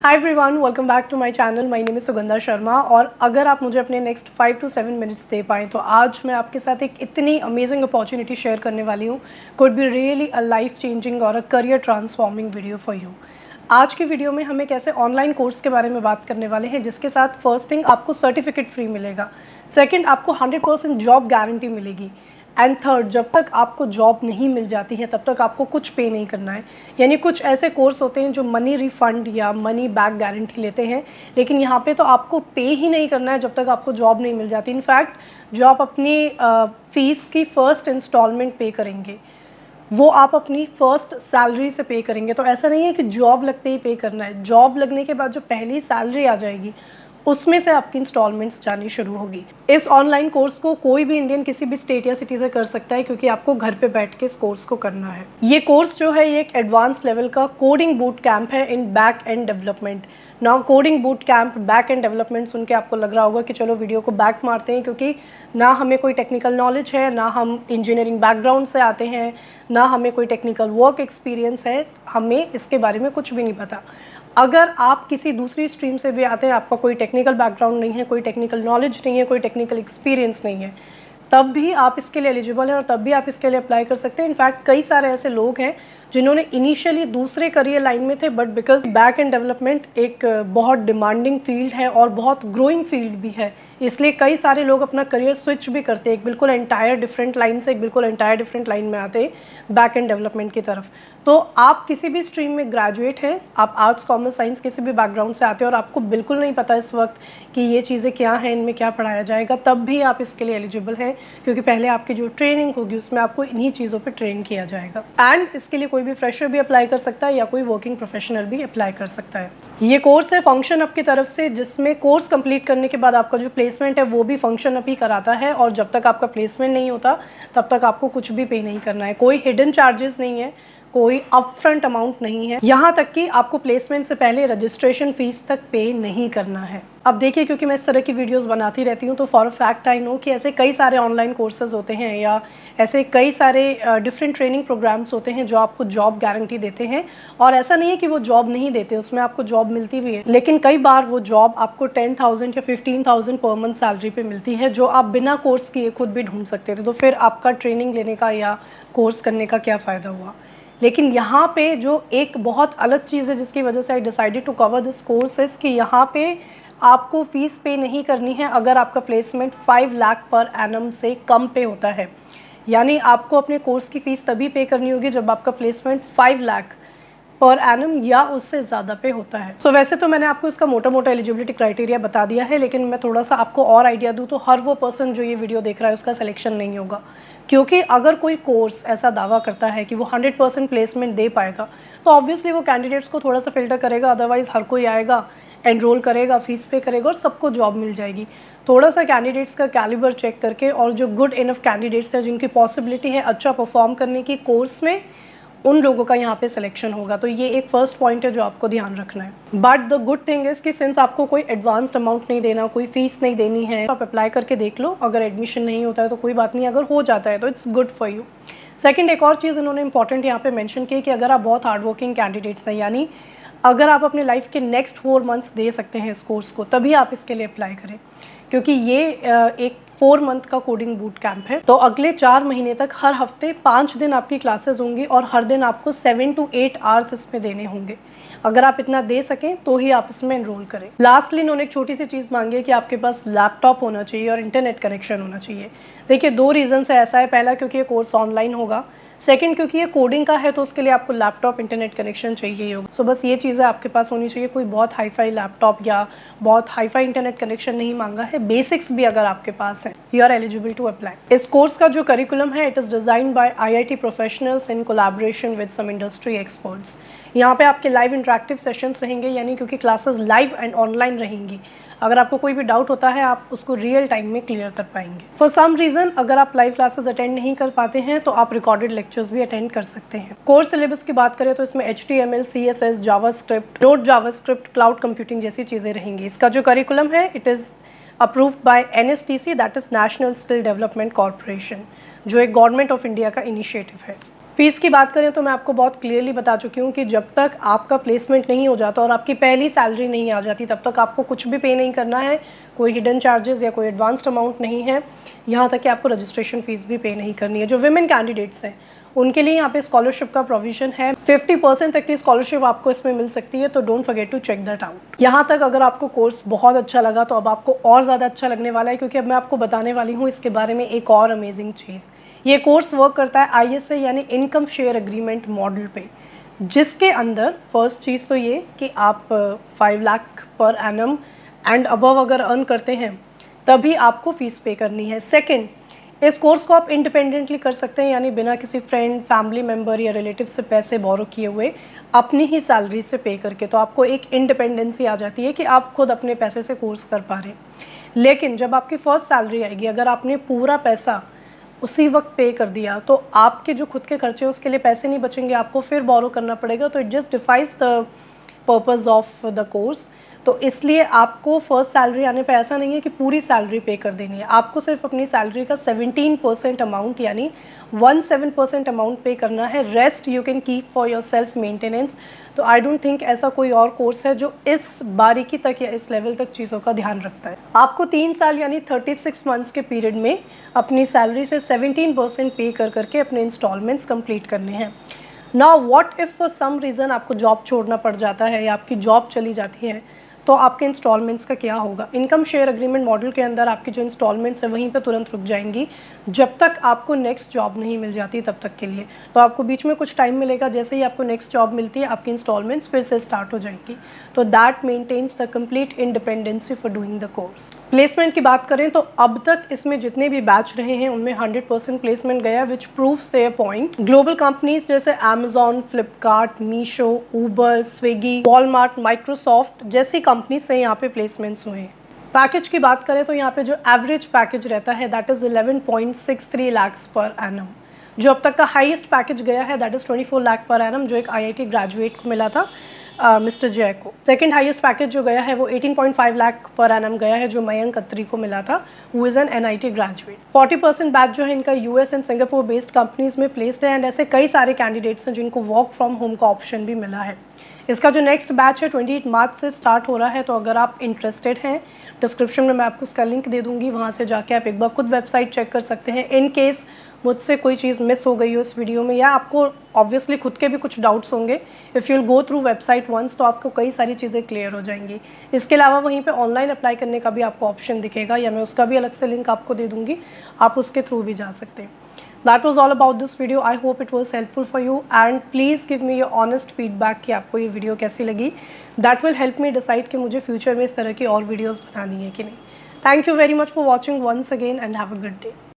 Hi everyone, welcome back to my channel. My name is Sugandha Sharma. और अगर आप मुझे अपने नेक्स्ट 5 to 7 मिनट्स दे पाएँ तो आज मैं आपके साथ एक इतनी अमेजिंग अपॉर्चुनिटी शेयर करने वाली हूँ। Could be really a life changing और a career transforming video for you. आज की वीडियो में हम एक ऐसे ऑनलाइन कोर्स के बारे में बात करने वाले हैं जिसके साथ फर्स्ट थिंग आपको सर्टिफिकेट फ्री मिलेगा, सेकेंड आपको 100% जॉब गारंटी मिलेगी, एंड थर्ड जब तक आपको जॉब नहीं मिल जाती है तब तक आपको कुछ पे नहीं करना है। यानी कुछ ऐसे कोर्स होते हैं जो मनी रिफ़ंड या मनी बैक गारंटी लेते हैं, लेकिन यहाँ पे तो आपको पे ही नहीं करना है जब तक आपको जॉब नहीं मिल जाती। इनफैक्ट जो आप अपनी फ़ीस की फ़र्स्ट इंस्टॉलमेंट पे करेंगे वो आप अपनी फ़र्स्ट सैलरी से पे करेंगे। तो ऐसा नहीं है कि जॉब लगते ही पे करना है, जॉब लगने के बाद जो पहली सैलरी आ जाएगी उसमें से आपकी इंस्टॉलमेंट्स जानी शुरू होगी। इस ऑनलाइन कोर्स को कोई भी इंडियन किसी भी स्टेट या सिटी से कर सकता है क्योंकि आपको घर पे बैठ के इस कोर्स को करना है। ये कोर्स जो है ये एक एडवांस लेवल का कोडिंग बूट कैंप है in back end development. Now coding boot camp back end development सुन के आपको लग रहा होगा कि चलो वीडियो को बैक मारते हैं, क्योंकि ना हमें कोई टेक्निकल नॉलेज है, ना हम इंजीनियरिंग बैकग्राउंड से आते हैं, ना हमें कोई टेक्निकल वर्क एक्सपीरियंस है, हमें इसके बारे में कुछ भी नहीं पता। अगर आप किसी दूसरी स्ट्रीम से भी आते हैं, आपका कोई टेक्निकल बैकग्राउंड नहीं है, कोई टेक्निकल नॉलेज नहीं है, कोई टेक्निकल एक्सपीरियंस नहीं है, तब भी आप इसके लिए एलिजिबल हैं और तब भी आप इसके लिए अप्लाई कर सकते हैं। इनफैक्ट कई सारे ऐसे लोग हैं जिन्होंने इनिशियली दूसरे करियर लाइन में थे, but because back end development एक बहुत डिमांडिंग फील्ड है और बहुत ग्रोइंग फील्ड भी है, इसलिए कई सारे लोग अपना करियर स्विच भी करते हैं। एक बिल्कुल एंटायर डिफरेंट लाइन से एक बिल्कुल एंटायर डिफरेंट लाइन में आते हैं बैक एंड डेवलपमेंट की तरफ। तो आप किसी भी स्ट्रीम में ग्रेजुएट हैं, आप आर्ट्स कॉमर्स साइंस किसी भी बैकग्राउंड से आते हैं और आपको बिल्कुल नहीं पता इस वक्त कि ये चीज़ें क्या हैं, इनमें क्या पढ़ाया जाएगा, तब भी आप इसके लिए एलिजिबल हैं, क्योंकि पहले आपकी जो ट्रेनिंग होगी उसमें आपको इन्हीं चीज़ों पे ट्रेन किया जाएगा। एंड इसके लिए कोई भी फ्रेशर भी अप्लाई कर सकता है या कोई वर्किंग प्रोफेशनल भी अप्लाई कर सकता है। ये कोर्स है फंक्शन अप की तरफ से, जिसमें कोर्स कंप्लीट करने के बाद आपका जो प्लेसमेंट है वो भी फंक्शन अप ही कराता है, और जब तक आपका प्लेसमेंट नहीं होता तब तक आपको कुछ भी पे नहीं करना है। कोई हिडन चार्जेस नहीं है, कोई अपफ्रंट अमाउंट नहीं है, यहाँ तक कि आपको प्लेसमेंट से पहले रजिस्ट्रेशन फीस तक पे नहीं करना है। अब देखिए, क्योंकि मैं इस तरह की वीडियोस बनाती रहती हूँ तो for a fact I know कि ऐसे कई सारे ऑनलाइन कोर्सेज होते हैं या ऐसे कई सारे डिफरेंट ट्रेनिंग प्रोग्राम्स होते हैं जो आपको जॉब गारंटी देते हैं। और ऐसा नहीं है कि वो जॉब नहीं देते, उसमें आपको जॉब मिलती भी है, लेकिन कई बार वो जॉब आपको 10,000 या 15,000 पर मंथ सैलरी पे मिलती है, जो आप बिना कोर्स किए खुद भी ढूंढ सकते थे। तो फिर आपका ट्रेनिंग लेने का या कोर्स करने का क्या फ़ायदा हुआ। लेकिन यहाँ पे जो एक बहुत अलग चीज़ है जिसकी वजह से I decided to cover this courses, कि यहाँ पे आपको फ़ीस पे नहीं करनी है अगर आपका प्लेसमेंट 5 लाख पर एनम से कम पे होता है। यानी आपको अपने कोर्स की फ़ीस तभी पे करनी होगी जब आपका प्लेसमेंट 5 लाख पर एनम या उससे ज़्यादा पे होता है। सो वैसे तो मैंने आपको इसका मोटा मोटा एलिजिबिलिटी क्राइटेरिया बता दिया है, लेकिन मैं थोड़ा सा आपको और आइडिया दूँ तो हर वो पर्सन जो ये वीडियो देख रहा है उसका सिलेक्शन नहीं होगा, क्योंकि अगर कोई कोर्स ऐसा दावा करता है कि वो 100% प्लेसमेंट दे पाएगा तो ऑब्वियसली वो कैंडिडेट्स को थोड़ा सा फिल्टर करेगा, अदरवाइज़ हर कोई आएगा, एनरोल करेगा, फीस पे करेगा और सबको जॉब मिल जाएगी। थोड़ा सा कैंडिडेट्स का कैलिबर चेक करके, और जो गुड इनफ कैंडिडेट्स हैं जिनकी पॉसिबिलिटी है अच्छा परफॉर्म करने की कोर्स में, उन लोगों का यहाँ पे सिलेक्शन होगा। तो ये एक फर्स्ट पॉइंट है जो आपको ध्यान रखना है। But the good thing is कि सिंस आपको कोई एडवांस्ड अमाउंट नहीं देना, कोई फीस नहीं देनी है, आप अप्लाई करके देख लो। अगर एडमिशन नहीं होता है तो कोई बात नहीं, अगर हो जाता है तो it's good for you. Second, एक और चीज़ इन्होंने इंपॉर्टेंट यहाँ पे मेंशन की कि अगर आप बहुत हार्ड वर्किंग कैंडिडेट्स हैं, यानी अगर आप अपने लाइफ के नेक्स्ट 4 मंथ्स दे सकते हैं इस कोर्स को, तभी आप इसके लिए अप्लाई करें, क्योंकि ये एक 4 मंथ का कोडिंग बूट कैंप है। तो अगले 4 महीने तक हर हफ्ते 5 दिन आपकी क्लासेस होंगी और हर दिन आपको 7 to 8 आवर्स इसमें देने होंगे। अगर आप इतना दे सकें तो ही आप इसमें एनरोल करें। लास्टली इन्होंने एक छोटी सी चीज़ मांगी है कि आपके पास लैपटॉप होना चाहिए और इंटरनेट कनेक्शन होना चाहिए। देखिए, 2 रीज़न से ऐसा है। पहला, क्योंकि ये कोर्स ऑनलाइन होगा। सेकंड, क्योंकि ये कोडिंग का है तो उसके लिए आपको लैपटॉप इंटरनेट कनेक्शन चाहिए ही होगा। सो बस ये चीज़ें आपके पास होनी चाहिए। कोई बहुत हाईफाई लैपटॉप या बहुत हाईफाई इंटरनेट कनेक्शन नहीं मांगा है, बेसिक्स भी अगर आपके पास है, you are eligible to apply. इस कोर्स का जो करिकुलम है, it is design by IIT professionals in collaboration with some industry experts. यहाँ पे आपके लाइव इंटरेक्टिव सेशंस रहेंगे, यानी क्योंकि क्लासेस लाइव एंड ऑनलाइन रहेंगी, अगर आपको कोई भी डाउट होता है आप उसको रियल टाइम में क्लियर कर पाएंगे। फॉर सम रीज़न अगर आप लाइव क्लासेस अटेंड नहीं कर पाते हैं तो आप रिकॉर्डेड लेक्चर्स भी अटेंड कर सकते हैं। कोर्स सिलेबस की बात करें तो इसमें HTML, CSS, JavaScript, node JavaScript, cloud computing जैसी चीज़ें रहेंगी। इसका जो करिकुलम है, it is approved by NSTC, that is national skill development corporation, जो एक गवर्नमेंट ऑफ इंडिया का इनिशिएटिव है। फ़ीस की बात करें तो मैं आपको बहुत क्लियरली बता चुकी हूँ कि जब तक आपका प्लेसमेंट नहीं हो जाता और आपकी पहली सैलरी नहीं आ जाती तब तक आपको कुछ भी पे नहीं करना है। कोई हिडन चार्जेस या कोई एडवांस्ड अमाउंट नहीं है। यहाँ तक कि आपको रजिस्ट्रेशन फ़ीस भी पे नहीं करनी है। जो विमेन कैंडिडेट्स हैं उनके लिए यहाँ पे स्कॉलरशिप का प्रोविज़न है। 50% तक की स्कॉलरशिप आपको इसमें मिल सकती है, तो don't forget to check that out. यहाँ तक अगर आपको कोर्स बहुत अच्छा लगा तो अब आपको और ज़्यादा अच्छा लगने वाला है, क्योंकि अब मैं आपको बताने वाली हूँ इसके बारे में एक और अमेजिंग चीज़। ये कोर्स वर्क करता है ISA यानी इनकम शेयर एग्रीमेंट मॉडल पे, जिसके अंदर फर्स्ट चीज़ तो ये कि आप 5 lakh per annum and above अगर अर्न करते हैं तभी आपको फ़ीस पे करनी है। सेकंड, इस कोर्स को आप इंडिपेंडेंटली कर सकते हैं, यानी बिना किसी फ्रेंड, फैमिली मेम्बर या रिलेटिव से पैसे बोरो किए हुए अपनी ही सैलरी से पे करके। तो आपको एक इंडिपेंडेंसी आ जाती है कि आप खुद अपने पैसे से कोर्स कर पा रहे हैं। लेकिन जब आपकी फ़र्स्ट सैलरी आएगी, अगर आपने पूरा पैसा उसी वक्त पे कर दिया तो आपके जो खुद के खर्चे हैं उसके लिए पैसे नहीं बचेंगे, आपको फिर बोरो करना पड़ेगा। तो it just defies the purpose of the course. तो इसलिए आपको फर्स्ट सैलरी आने पे ऐसा नहीं है कि पूरी सैलरी पे कर देनी है, आपको सिर्फ अपनी सैलरी का 17% अमाउंट यानी 17% अमाउंट पे करना है। Rest you can keep for your self maintenance. तो आई डोंट थिंक ऐसा कोई और कोर्स है जो इस बारीकी तक या इस लेवल तक चीज़ों का ध्यान रखता है। आपको 3 साल यानी 36 मंथ्स के पीरियड में अपनी सैलरी से 17% पे कर करके अपने इंस्टॉलमेंट्स कंप्लीट करने हैं। Now what if for some reason आपको जॉब छोड़ना पड़ जाता है या आपकी जॉब चली जाती है, तो आपके इंस्टॉलमेंट्स का क्या होगा? इनकम शेयर एग्रीमेंट मॉडल के अंदर आपकी जो इंस्टॉलमेंट्स है वहीं पे तुरंत रुक जाएंगी जब तक आपको नेक्स्ट जॉब नहीं मिल जाती तब तक के लिए। तो आपको बीच में कुछ टाइम मिलेगा, जैसे ही आपको नेक्स्ट जॉब मिलती है आपकी इंस्टॉलमेंट्स फिर से स्टार्ट हो जाएंगी। तो that maintains the complete independency for doing the course. Placement की बात करें तो अब तक इसमें जितने भी बैच रहे हैं उनमें 100% प्लेसमेंट गया, which proves their point. Global companies जैसे Amazon, Flipkart, Meesho, Uber, Swiggy, Walmart, Microsoft जैसी कंपनी से यहाँ पे प्लेसमेंट्स हुए हैं। पैकेज की बात करें तो यहाँ पे जो एवरेज पैकेज रहता है that is 11.63 lakhs per annum. जो अब तक का हाईएस्ट पैकेज गया है that is 24 lakh per annum, जो एक IIT ग्रेजुएट को मिला था, मिस्टर जय को। सेकंड हाईएस्ट पैकेज जो गया है वो 18.5 लाख पर एनम गया है, जो मयंक अत्री को मिला था, who is an NIT graduate. 40% batch जो है इनका US and Singapore based companies में प्लेस्ड है, एंड ऐसे कई सारे कैंडिडेट्स हैं जिनको वर्क फ्रॉम होम का ऑप्शन भी मिला है। इसका जो नेक्स्ट बैच है 28 मार्च से स्टार्ट हो रहा है। तो अगर आप इंटरेस्टेड हैं, डिस्क्रिप्शन में मैं आपको उसका लिंक दे दूँगी, वहाँ से जाके आप एक बार खुद वेबसाइट चेक कर सकते हैं। इन केस मुझसे कोई चीज़ मिस हो गई हो इस वीडियो में, या आपको ऑब्वियसली खुद के भी कुछ डाउट्स होंगे, if you'll go through website once तो आपको कई सारी चीज़ें क्लियर हो जाएंगी। इसके अलावा वहीं पे ऑनलाइन अप्लाई करने का भी आपको ऑप्शन दिखेगा, या मैं उसका भी अलग से लिंक आपको दे दूँगी, आप उसके थ्रू भी जा सकते हैं। That was all about this video. I hope it was helpful for you, and please give me your honest feedback कि आपको ये वीडियो कैसी लगी. That will help me decide कि मुझे फ्यूचर में इस तरह की और वीडियोज़ बनानी है कि नहीं. Thank you very much for watching once again and have a good day.